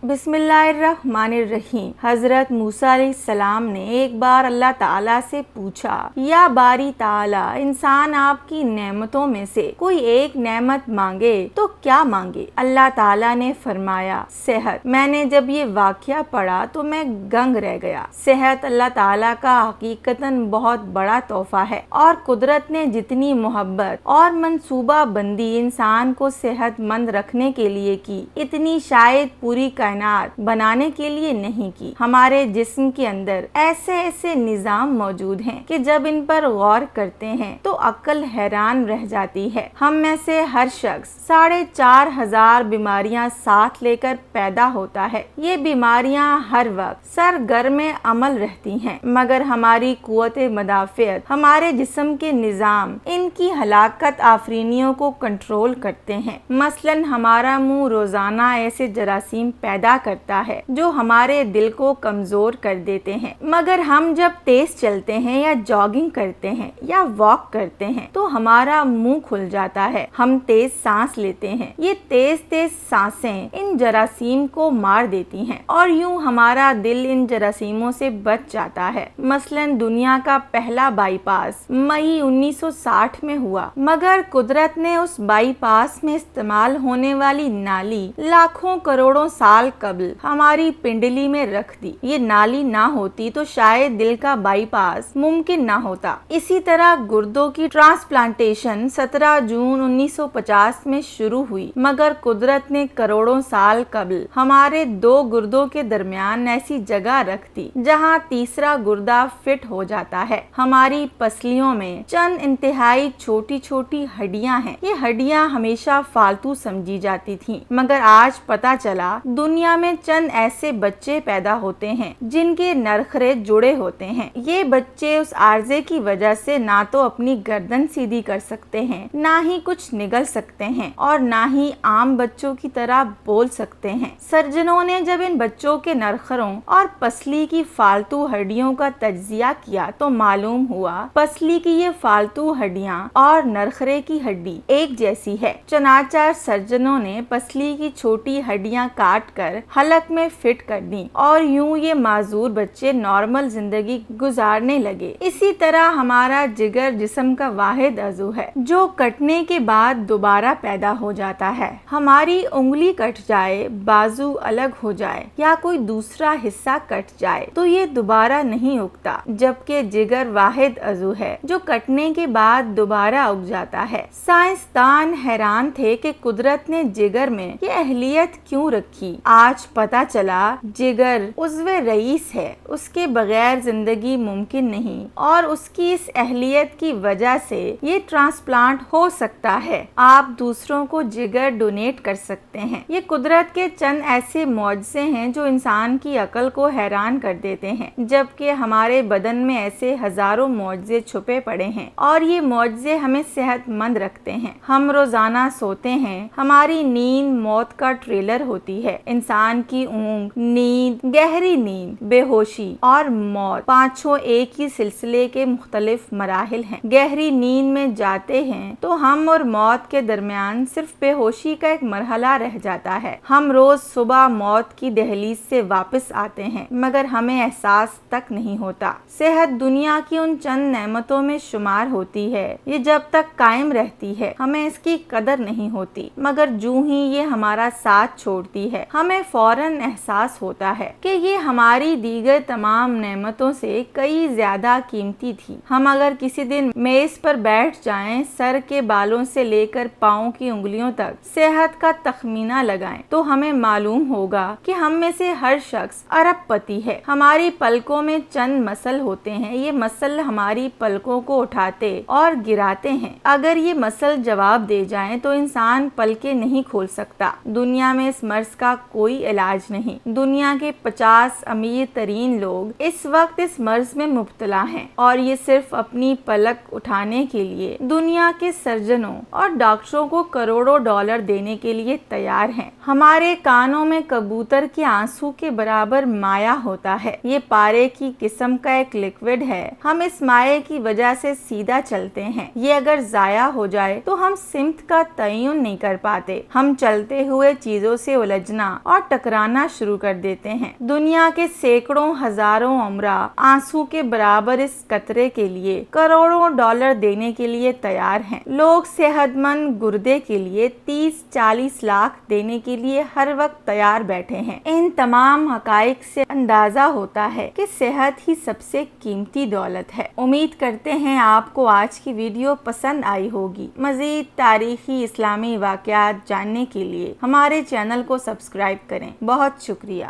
बिस्मिल्लाहिर्रहमानिर्रहीम। हजरत मूसा अलैहिस्सलाम ने एक बार अल्लाह ताला से पूछा, या बारी ताला, इंसान आपकी नेमतों में से कोई एक नेमत मांगे तो क्या मांगे? अल्लाह ताला ने फरमाया, सेहत। मैंने जब ये वाक़या पढ़ा तो मैं गंग रह गया। सेहत अल्लाह ताला का हकीकतन बहुत बड़ा तोहफा है और कुदरत ने जितनी मोहब्बत और मंसूबा बंदी इंसान को सेहतमंद रखने के लिए की, इतनी शायद पूरी कायनात बनाने के लिए नहीं की। हमारे जिस्म के अंदर ऐसे ऐसे निज़ाम मौजूद हैं कि जब इन पर गौर करते हैं तो अक्ल हैरान रह जाती है। हम में से हर शख्स 4,500 बीमारियां साथ लेकर पैदा होता है। ये बीमारियां हर वक्त सरगर्म अमल रहती हैं, मगर हमारी कुव्वत मदाफ़ियत, हमारे जिस्म के निज़ाम इनकी हलाकत आफरीनियों को कंट्रोल करते हैं। मसलन हमारा मुंह रोजाना ऐसे जरासीम पैदा करता है जो हमारे दिल को कमजोर कर देते हैं, मगर हम जब तेज चलते हैं या जॉगिंग करते हैं या वॉक करते हैं तो हमारा मुंह खुल जाता है, हम तेज सांस लेते हैं। ये तेज तेज सांसें इन जरासीम को मार देती हैं और यूं हमारा दिल इन जरासीमों से बच जाता है। मसलन दुनिया का पहला बाईपास मई 1960 में हुआ, मगर कुदरत ने उस बाईपास में इस्तेमाल होने वाली नाली लाखों करोड़ों साल कबल हमारी पिंडली में रख दी। ये नाली ना होती तो शायद दिल का बाईपास मुमकिन ना होता। इसी तरह गुर्दों की ट्रांसप्लांटेशन 17 जून 1950 में शुरू हुई, मगर कुदरत ने करोड़ों साल कबल हमारे दो गुर्दों के दरमियान ऐसी जगह रख दी जहां तीसरा गुर्दा फिट हो जाता है। हमारी पसलियों में चंद इंतहाई छोटी छोटी हड्डियां हैं। ये हड्डियां हमेशा फालतू समझी जाती थी, मगर आज पता चला दुनिया में चंद ऐसे बच्चे पैदा होते हैं जिनके नरखरे जुड़े होते हैं। ये बच्चे उस आर्जे की वजह से ना तो अपनी गर्दन सीधी कर सकते हैं, ना ही कुछ निगल सकते हैं और ना ही आम बच्चों की तरह बोल सकते हैं। सर्जनों ने जब इन बच्चों के नरखरों और पसली की फालतू हड्डियों का तज्जिया किया तो मालूम हुआ पसली की ये फालतू हड्डियां और नरखरे की हड्डी एक जैसी है। चनाचार सर्जनों ने पसली की छोटी हड्डियां काट कर हलक में फिट कर दी और यूं ये माजूर बच्चे नॉर्मल जिंदगी गुजारने लगे। इसी तरह हमारा जिगर जिस्म का वाहिद अज़ू है जो कटने के बाद दोबारा पैदा हो जाता है। हमारी उंगली कट जाए, बाजू अलग हो जाए या कोई दूसरा हिस्सा कट जाए तो ये दोबारा नहीं उगता, जबकि जिगर वाहिद अज़ू है जो कटने के बाद दोबारा उग जाता है। साइंसदान हैरान थे कि कुदरत ने जिगर में ये अहलियत क्यों रखी। आज पता चला जिगर उज़्वे रईस है, उसके बगैर जिंदगी मुमकिन नहीं और उसकी इस अहलियत की वजह से ये ट्रांसप्लांट हो सकता है। आप दूसरों को जिगर डोनेट कर सकते हैं। ये कुदरत के चंद ऐसे मौजज़े हैं जो इंसान की अकल को हैरान कर देते हैं, जबकि हमारे बदन में ऐसे हजारों मौजज़े छुपे पड़े हैं और ये मौजज़े हमें सेहतमंद रखते हैं। हम रोजाना सोते हैं, हमारी नींद मौत का ट्रेलर होती है। इंसान की ऊंघ, नींद, गहरी नींद, बेहोशी और मौत पांचों एक ही सिलसिले के मुख्तलिफ मराहिल हैं। गहरी नींद में जाते हैं तो हम और मौत के दरमियान सिर्फ बेहोशी का एक मरहला रह जाता है। हम रोज सुबह मौत की दहलीज से वापस आते हैं, मगर हमें एहसास तक नहीं होता। सेहत दुनिया की उन चंद नेमतों में शुमार होती है, ये जब तक कायम रहती है हमें इसकी कदर नहीं होती, मगर जूं ही ये हमारा साथ छोड़ती है हमें फौरन एहसास होता है कि ये हमारी दीगर तमाम नेमतों से कई ज्यादा कीमती थी। हम अगर किसी दिन मेज पर बैठ जाएं, सर के बालों से लेकर पाँव की उंगलियों तक सेहत का तखमीना लगाएं तो हमें मालूम होगा कि हम में से हर शख्स अरबपति है। हमारी पलकों में चंद मसल होते हैं, ये मसल हमारी पलकों को उठाते और गिराते हैं। अगर ये मसल जवाब दे जाएं तो इंसान पलकें नहीं खोल सकता। दुनिया में इस मर्ज का कोई इलाज नहीं। दुनिया के 50 अमीर तरीन लोग इस वक्त इस मर्ज में मुब्तला हैं और ये सिर्फ अपनी पलक उठाने के लिए दुनिया के सर्जनों और डॉक्टरों को करोड़ों डॉलर देने के लिए तैयार हैं। हमारे कानों में कबूतर के आंसू के बराबर माया होता है। ये पारे की किस्म का एक लिक्विड है। हम इस माये की वजह से सीधा चलते हैं। ये अगर जाया हो जाए तो हम सिमत का तयन नहीं कर पाते। हम चलते हुए चीजों से उलझना اور ٹکرانا شروع کر دیتے ہیں۔ دنیا کے سینکڑوں ہزاروں عمرہ آنسو کے برابر اس قطرے کے لیے کروڑوں ڈالر دینے کے لیے تیار ہیں۔ لوگ صحت مند گردے کے لیے 30-40 لاکھ دینے کے لیے ہر وقت تیار بیٹھے ہیں۔ ان تمام حقائق سے اندازہ ہوتا ہے کہ صحت ہی سب سے قیمتی دولت ہے۔ امید کرتے ہیں آپ کو آج کی ویڈیو پسند آئی ہوگی۔ مزید تاریخی اسلامی واقعات جاننے کے لیے ہمارے چینل کو سبسکرائب کریں۔ بہت شکریہ۔